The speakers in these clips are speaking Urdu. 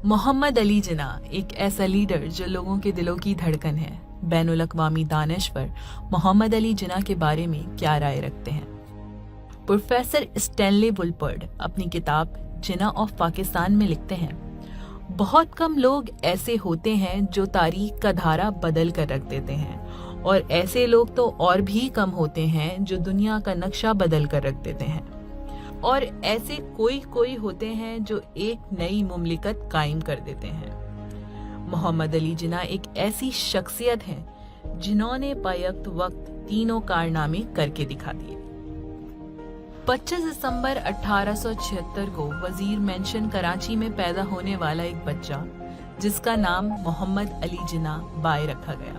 محمد علی جناح ایک ایسا لیڈر جو لوگوں کے دلوں کی دھڑکن ہے۔ بین الاقوامی دانشور محمد علی جناح کے بارے میں کیا رائے رکھتے ہیں؟ پروفیسر اسٹینلی وولپرڈ اپنی کتاب جناح آف پاکستان میں لکھتے ہیں، بہت کم لوگ ایسے ہوتے ہیں جو تاریخ کا دھارا بدل کر رکھ دیتے ہیں، اور ایسے لوگ تو اور بھی کم ہوتے ہیں جو دنیا کا نقشہ بدل کر رکھ دیتے ہیں، اور ایسے کوئی ہوتے ہیں جو ایک نئی مملکت قائم کر دیتے ہیں۔ محمد علی جناح ایک ایسی شخصیت ہے جنہوں نے بیک وقت تینوں کارنامے کر کے دکھا دیے۔ 25 دسمبر 1876 کو وزیر مینشن کراچی میں پیدا ہونے والا ایک بچہ جس کا نام محمد علی جناح بائے رکھا گیا۔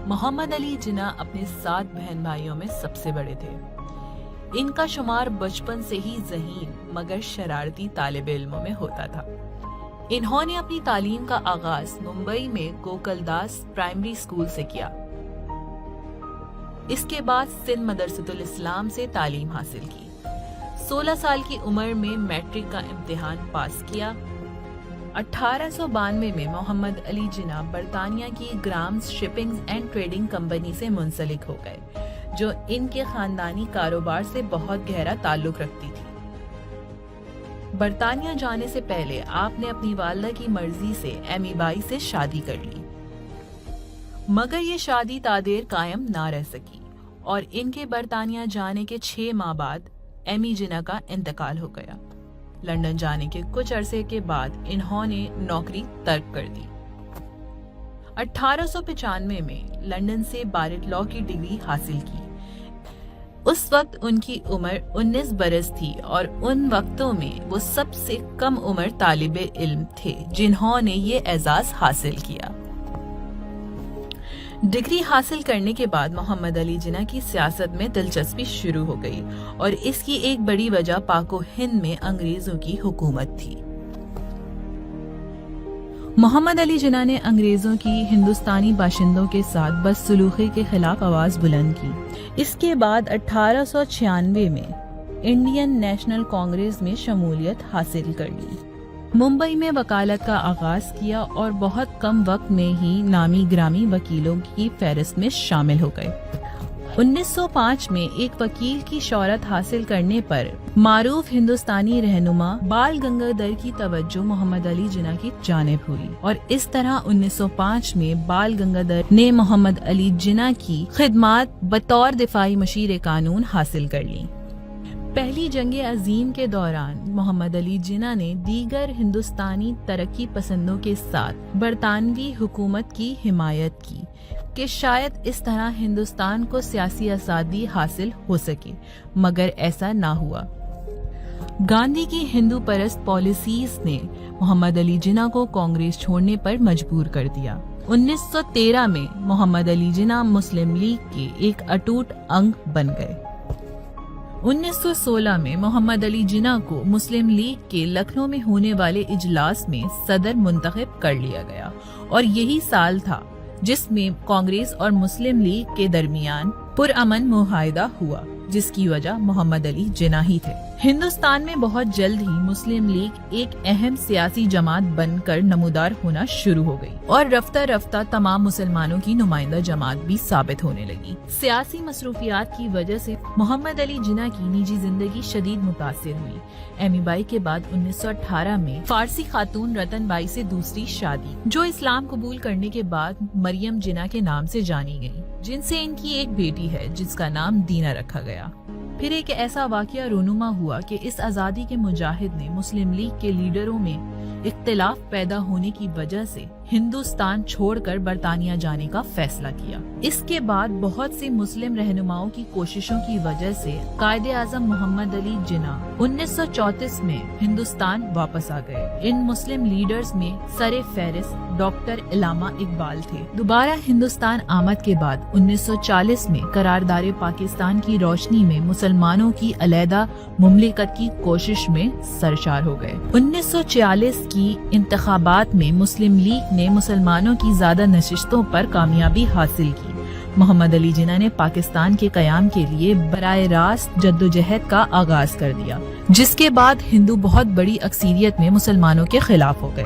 محمد علی جناح اپنے 7 بہن بھائیوں میں سب سے بڑے تھے۔ ان کا شمار بچپن سے ہی ذہین مگر شرارتی طالب علموں میں ہوتا تھا۔ انہوں نے اپنی تعلیم کا آغاز ممبئی میں گوکل داس پرائمری اسکول سے کیا۔ اس کے بعد سندھ مدرسۃ الاسلام سے تعلیم حاصل کی۔ 16 سال کی عمر میں میٹرک کا امتحان پاس کیا۔ 1892 میں محمد علی جناح برطانیہ کی grams shipping and trading company سے منسلک ہو گئے، جو ان کے خاندانی کاروبار سے بہت گہرا تعلق رکھتی تھی۔ برطانیہ جانے سے پہلے آپ نے اپنی والدہ کی مرضی سے ایمی بائی سے شادی کر لی، مگر یہ شادی تادیر قائم نہ رہ سکی، اور ان کے برطانیہ جانے کے 6 ماہ بعد ایمی جناح کا انتقال ہو گیا۔ لندن جانے کے کچھ عرصے کے بعد انہوں نے نوکری ترک کر دی۔ 1895 میں لندن سے بارٹ لاء کی ڈگری حاصل کی۔ اس وقت ان کی عمر 19 برس تھی، اور ان وقتوں میں وہ سب سے کم عمر طالب علم تھے جنہوں نے یہ اعزاز حاصل کیا۔ ڈگری حاصل کرنے کے بعد محمد علی جناح کی سیاست میں دلچسپی شروع ہو گئی، اور اس کی ایک بڑی وجہ پاک و ہند میں انگریزوں کی حکومت تھی۔ محمد علی جناح نے انگریزوں کی ہندوستانی باشندوں کے ساتھ بدسلوکی کے خلاف آواز بلند کی۔ اس کے بعد 1896 میں انڈین نیشنل کانگریس میں شمولیت حاصل کر لی۔ ممبئی میں وکالت کا آغاز کیا اور بہت کم وقت میں ہی نامی گرامی وکیلوں کی فہرست میں شامل ہو گئے۔ 1905 میں ایک وکیل کی شہرت حاصل کرنے پر معروف ہندوستانی رہنما بال گنگادھر کی توجہ محمد علی جناح کی جانب ہوئی، اور اس طرح 1905 میں بال گنگادھر نے محمد علی جناح کی خدمات بطور دفاعی مشیر قانون حاصل کر لی۔ پہلی جنگ عظیم کے دوران محمد علی جناح نے دیگر ہندوستانی ترقی پسندوں کے ساتھ برطانوی حکومت کی حمایت کی کہ شاید اس طرح ہندوستان کو سیاسی آزادی حاصل ہو سکے، مگر ایسا نہ ہوا۔ گاندھی کی ہندو پرست پالیسیز نے محمد علی جناح کو کانگریس چھوڑنے پر مجبور کر دیا۔ 1913 میں محمد علی جناح مسلم لیگ کے ایک اٹوٹ انگ بن گئے۔ 1916 میں محمد علی جناح کو مسلم لیگ کے لکھنؤ میں ہونے والے اجلاس میں صدر منتخب کر لیا گیا، اور یہی سال تھا جس میں کانگریس اور مسلم لیگ کے درمیان پرامن معاہدہ ہوا، جس کی وجہ محمد علی جناح ہی تھے۔ ہندوستان میں بہت جلد ہی مسلم لیگ ایک اہم سیاسی جماعت بن کر نمودار ہونا شروع ہو گئی، اور رفتہ رفتہ تمام مسلمانوں کی نمائندہ جماعت بھی ثابت ہونے لگی۔ سیاسی مصروفیات کی وجہ سے محمد علی جناح کی نجی زندگی شدید متاثر ہوئی۔ ایمی بائی کے بعد 1918 میں فارسی خاتون رتن بائی سے دوسری شادی، جو اسلام قبول کرنے کے بعد مریم جناح کے نام سے جانی گئی، جن سے ان کی ایک بیٹی ہے جس کا نام دینا رکھا گیا۔ پھر ایک ایسا واقعہ رونما ہوا کہ اس آزادی کے مجاہد نے مسلم لیگ کے لیڈروں میں اختلاف پیدا ہونے کی وجہ سے ہندوستان چھوڑ کر برطانیہ جانے کا فیصلہ کیا۔ اس کے بعد بہت سے مسلم رہنماؤں کی کوششوں کی وجہ سے قائد اعظم محمد علی جناح 1934 میں ہندوستان واپس آ گئے۔ ان مسلم لیڈرز میں سر فہرست ڈاکٹر علامہ اقبال تھے۔ دوبارہ ہندوستان آمد کے بعد 1940 میں قرارداد پاکستان کی روشنی میں مسلمانوں کی علیحدہ مملکت کی کوشش میں سرشار ہو گئے۔ 1946 کی انتخابات میں مسلم لیگ نے مسلمانوں کی زیادہ نشستوں پر کامیابی حاصل کی۔ محمد علی جناح نے پاکستان کے قیام کے لیے براہ راست جدوجہد کا آغاز کر دیا، جس کے بعد ہندو بہت بڑی اکثریت میں مسلمانوں کے خلاف ہو گئے۔